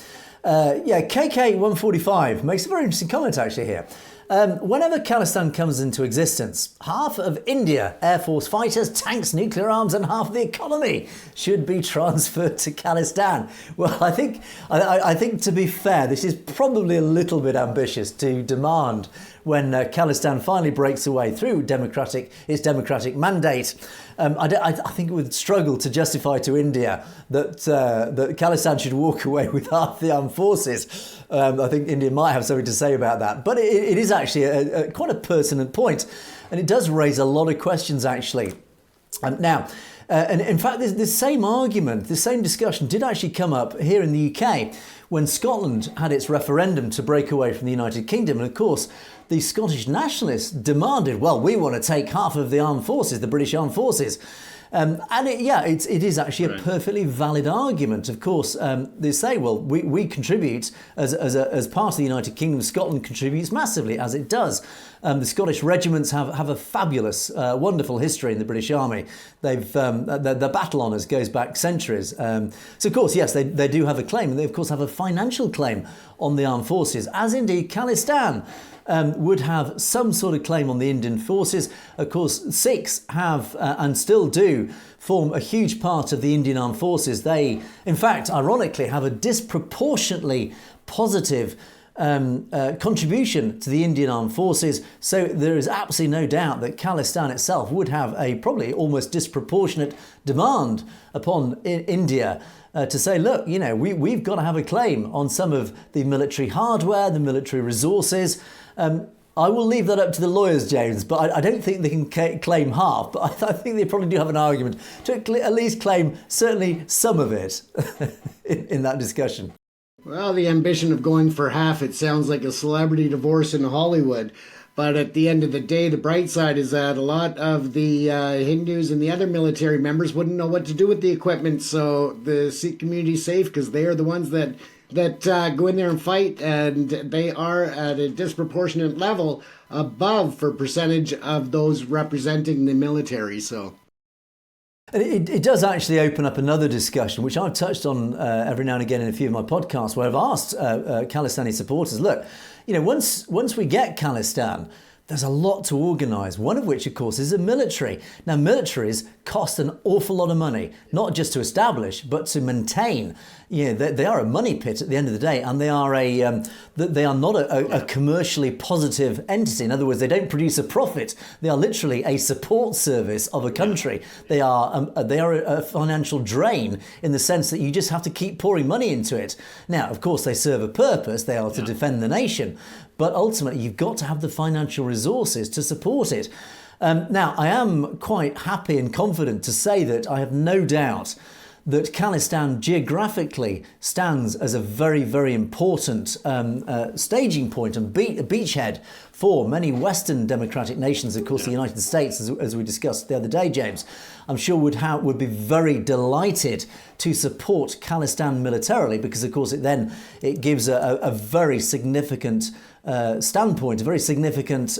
KK145 makes a very interesting comment actually here. Whenever Khalistan comes into existence, half of India, Air Force fighters, tanks, nuclear arms and half of the economy should be transferred to Khalistan. Well, I think to be fair, this is probably a little bit ambitious to demand when Khalistan finally breaks away through its democratic mandate. I think it would struggle to justify to India that Khalistan should walk away with half the armed forces. I think India might have something to say about that. But it is actually quite a pertinent point, and it does raise a lot of questions, actually. Now, and in fact, this same argument, this same discussion did actually come up here in the UK when Scotland had its referendum to break away from the United Kingdom. And of course, the Scottish nationalists demanded, well, we want to take half of the armed forces, the British armed forces. It is actually a perfectly valid argument. Of course, they say, well, we contribute as part of the United Kingdom. Scotland contributes massively, as it does. The Scottish regiments have a fabulous, wonderful history in the British Army. The battle honours goes back centuries. So, of course, yes, they do have a claim. And they, of course, have a financial claim on the armed forces, as indeed Khalistan would have some sort of claim on the Indian forces. Of course, Sikhs have and still do form a huge part of the Indian armed forces. They, in fact, ironically, have a disproportionately positive contribution to the Indian armed forces. So there is absolutely no doubt that Khalistan itself would have a probably almost disproportionate demand upon India to say, look, we've got to have a claim on some of the military hardware, the military resources. I will leave that up to the lawyers, James, but I don't think they can claim half. But I think they probably do have an argument to at least claim certainly some of it in that discussion. Well, the ambition of going for half, it sounds like a celebrity divorce in Hollywood. But at the end of the day, the bright side is that a lot of the Hindus and the other military members wouldn't know what to do with the equipment. So the Sikh community is safe because they are the ones that go in there and fight, and they are at a disproportionate level above for percentage of those representing the military. So it does actually open up another discussion, which I've touched on every now and again in a few of my podcasts, where I've asked Khalistani supporters, look, once we get Khalistan, there's a lot to organise, one of which, of course, is a military. Now, militaries cost an awful lot of money, not just to establish, but to maintain. They are a money pit at the end of the day, and they are not a commercially positive entity. In other words, they don't produce a profit. They are literally a support service of a country. They are a financial drain in the sense that you just have to keep pouring money into it. Now, of course, they serve a purpose. They are to defend the nation. But ultimately, you've got to have the financial resources to support it. Now, I am quite happy and confident to say that I have no doubt that Khalistan geographically stands as a very, very important staging point and beachhead for many Western democratic nations. Of course, the United States, as we discussed the other day, James, I'm sure would be very delighted to support Khalistan militarily, because, of course, it gives a very significant standpoint, a very significant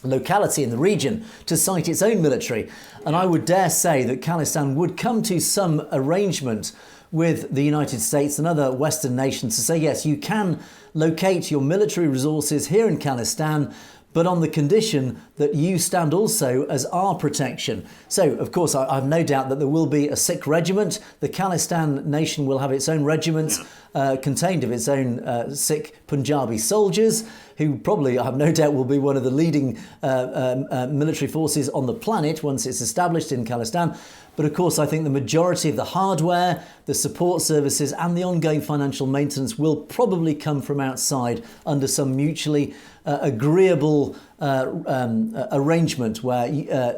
locality in the region to cite its own military. And I would dare say that Khalistan would come to some arrangement with the United States and other Western nations to say, yes, you can locate your military resources here in Khalistan, but on the condition that you stand also as our protection. So, of course, I have no doubt that there will be a Sikh regiment. The Khalistan nation will have its own regiment contained of its own Sikh Punjabi soldiers, who probably, I have no doubt, will be one of the leading military forces on the planet once it's established in Khalistan. But of course, I think the majority of the hardware, the support services and the ongoing financial maintenance will probably come from outside under some mutually agreeable arrangement where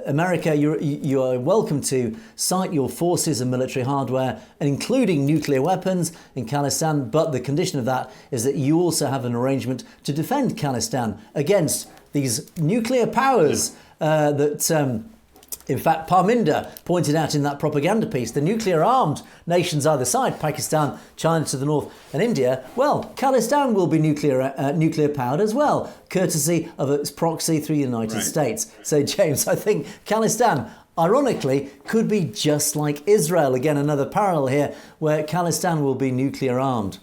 America, you are welcome to cite your forces and military hardware, including nuclear weapons in Khalistan, but the condition of that is that you also have an arrangement to defend Khalistan against these nuclear powers that... in fact, Parminder pointed out in that propaganda piece, the nuclear-armed nations either side, Pakistan, China to the north and India, well, Khalistan will be nuclear-powered as well, courtesy of its proxy through the United States. So, James, I think Khalistan, ironically, could be just like Israel. Again, another parallel here, where Khalistan will be nuclear-armed.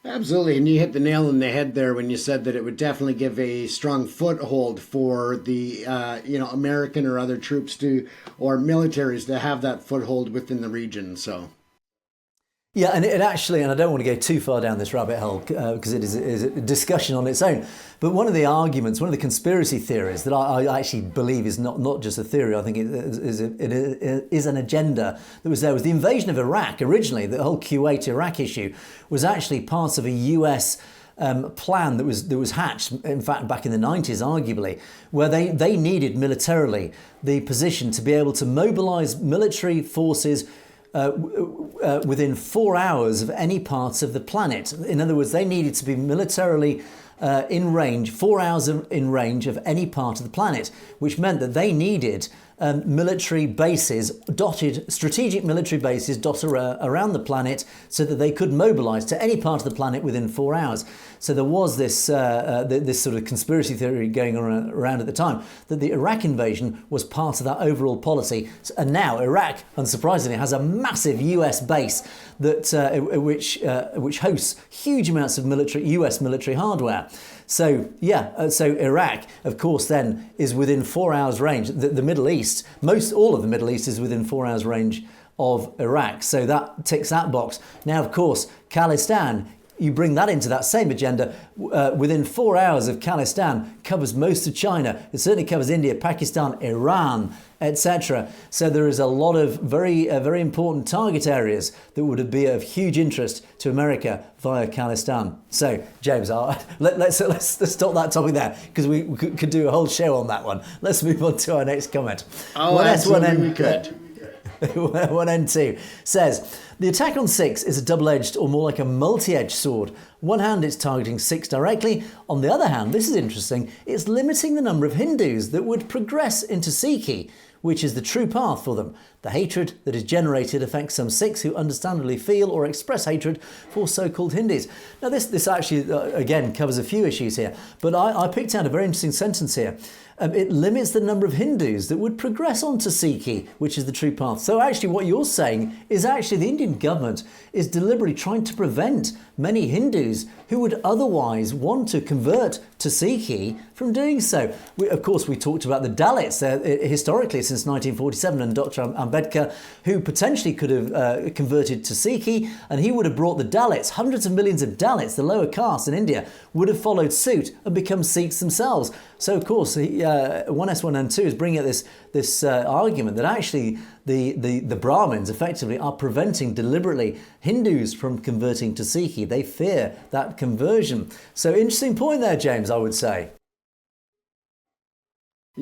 Absolutely, and you hit the nail on the head there when you said that it would definitely give a strong foothold for the American or other troops or militaries to have that foothold within the region. So. Yeah, and it actually, and I don't want to go too far down this rabbit hole because it is a discussion on its own, but one of the arguments, one of the conspiracy theories that I actually believe is not just a theory, I think it is an agenda that was there, was the invasion of Iraq. Originally, the whole Kuwait-Iraq issue was actually part of a US plan that was hatched, in fact, back in the 90s, arguably, where they needed militarily the position to be able to mobilise military forces within 4 hours of any parts of the planet. In other words, they needed to be militarily in range, 4 hours in range of any part of the planet, which meant that they needed military bases strategic military bases dotted around the planet so that they could mobilise to any part of the planet within 4 hours. So there was this sort of conspiracy theory going around at the time that the Iraq invasion was part of that overall policy. And now Iraq, unsurprisingly, has a massive US base which hosts huge amounts of US military hardware. So, so Iraq, of course, then is within 4 hours range. The Middle East, all of the Middle East is within 4 hours range of Iraq. So that ticks that box. Now, of course, Khalistan, you bring that into that same agenda, within 4 hours of Khalistan covers most of China. It certainly covers India, Pakistan, Iran, etc. So there is a lot of very important target areas that would be of huge interest to America via Khalistan. So, James, let's stop that topic there, because we could do a whole show on that one. Let's move on to our next comment. Oh, absolutely, we could. 1N2 says, the attack on Sikhs is a double-edged, or more like a multi-edged sword. On one hand, it's targeting Sikhs directly. On the other hand, this is interesting, it's limiting the number of Hindus that would progress into Sikhi, which is the true path for them. The hatred that is generated affects some Sikhs who understandably feel or express hatred for so-called Hindus. Now, this actually, again, covers a few issues here, but I picked out a very interesting sentence here. It limits the number of Hindus that would progress onto Sikhi, which is the true path. So actually what you're saying is actually the Indian government is deliberately trying to prevent many Hindus who would otherwise want to convert to Sikhi from doing so. Of course, we talked about the Dalits historically since 1947 and Dr. Ambedkar, who potentially could have converted to Sikhi, and he would have brought the Dalits, hundreds of millions of Dalits, the lower caste in India, would have followed suit and become Sikhs themselves. So, of course, 1S1N2 is bringing up this argument that actually the Brahmins effectively are preventing deliberately Hindus from converting to Sikhi. They fear that conversion. So, interesting point there, James, I would say.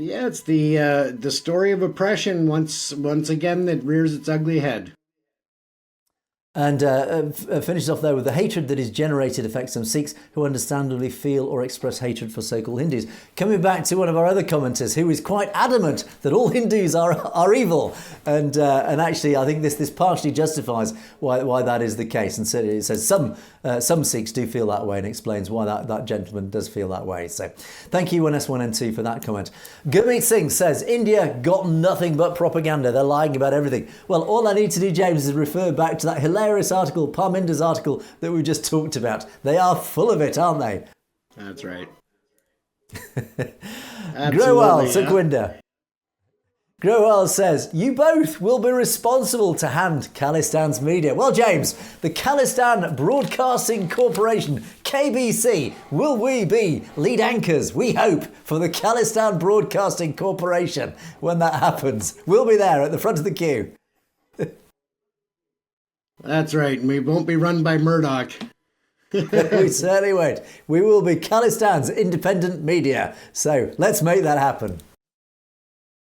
Yeah, it's the story of oppression once again that rears its ugly head. And finishes off there with the hatred that is generated affects some Sikhs who understandably feel or express hatred for so-called Hindus. Coming back to one of our other commenters who is quite adamant that all Hindus are evil. And actually, I think this partially justifies why that is the case. And so it says some Sikhs do feel that way and explains why that gentleman does feel that way. So thank you, S1N2, for that comment. Gurmeet Singh says, India got nothing but propaganda. They're lying about everything. Well, all I need to do, James, is refer back to that hilarious article, Parminder's article that we just talked about. They are full of it, aren't they? That's right. Growell Sukhwinder. Growell says, you both will be responsible to hand Khalistan's media. Well, James, the Khalistan Broadcasting Corporation, KBC, will we be lead anchors, we hope, for the Khalistan Broadcasting Corporation when that happens. We'll be there at the front of the queue. That's right, and we won't be run by Murdoch. We certainly won't. We will be Khalistan's independent media. So let's make that happen.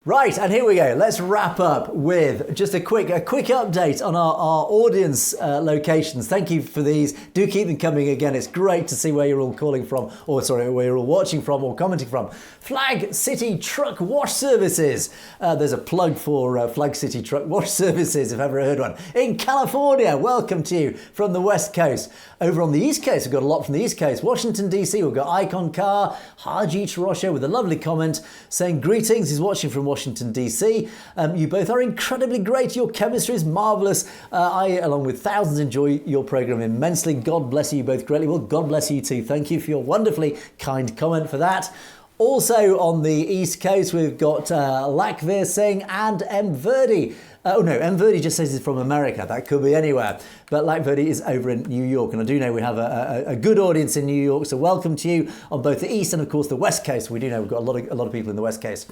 Right, and here we go. Let's wrap up with just a quick update on our audience locations. Thank you for these. Do keep them coming again. It's great to see where you're all calling from, or sorry, where you're all watching from or commenting from. Flag City Truck Wash Services. There's a plug for Flag City Truck Wash Services, if I've ever heard one. In California, welcome to you from the West Coast. Over on the East Coast, we've got a lot from the East Coast. Washington, D.C., we've got Icon Car, Haji Tarosha with a lovely comment saying, greetings, he's watching from Washington, D.C. You both are incredibly great. Your chemistry is marvellous. I, along with thousands, enjoy your programme immensely. God bless you both greatly. Well, God bless you too. Thank you for your wonderfully kind comment for that. Also on the East Coast, we've got Lakvir Singh and M. Verdi. Oh no, M. Verdi just says he's from America. That could be anywhere. But Lakverdi is over in New York. And I do know we have a good audience in New York. So welcome to you on both the East and, of course, the West Coast. We do know we've got a lot of people in the West Coast.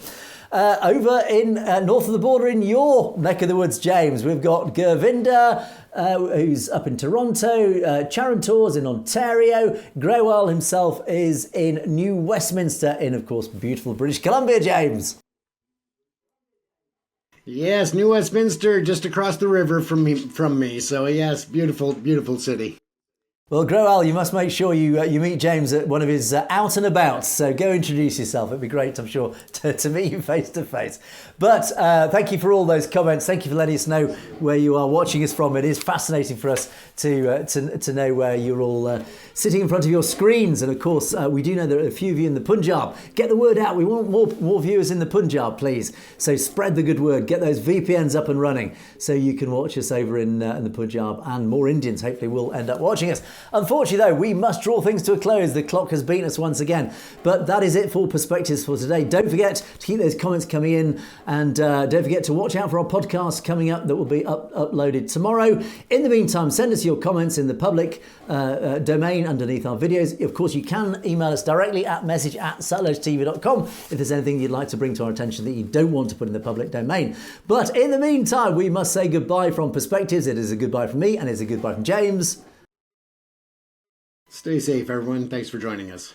Over in north of the border in your neck of the woods, James, we've got Gurvinder, who's up in Toronto, Charantor's in Ontario, Grewal himself is in New Westminster in, of course, beautiful British Columbia, James. Yes, New Westminster, just across the river from me. So yes, beautiful, beautiful city. Well, Growal, you must make sure you meet James at one of his out and abouts. So go introduce yourself. It'd be great, I'm sure, to meet you face to face. But thank you for all those comments. Thank you for letting us know where you are watching us from. It is fascinating for us to know where you're all sitting in front of your screens. And of course, we do know there are a few of you in the Punjab. Get the word out. We want more viewers in the Punjab, please. So spread the good word. Get those VPNs up and running so you can watch us over in the Punjab, and more Indians hopefully will end up watching us. Unfortunately, though, we must draw things to a close. The clock has beaten us once again. But that is it for Perspectives for today. Don't forget to keep those comments coming in, and don't forget to watch out for our podcast coming up that will be uploaded tomorrow. In the meantime, send us your comments in the public domain underneath our videos. Of course, you can email us directly at message@sutledgetv.com if there's anything you'd like to bring to our attention that you don't want to put in the public domain. But in the meantime, we must say goodbye from Perspectives. It is a goodbye from me, and it's a goodbye from James. Stay safe, everyone. Thanks for joining us.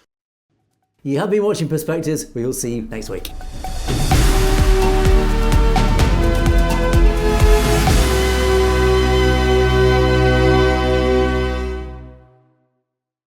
You have been watching Perspectives. We will see you next week.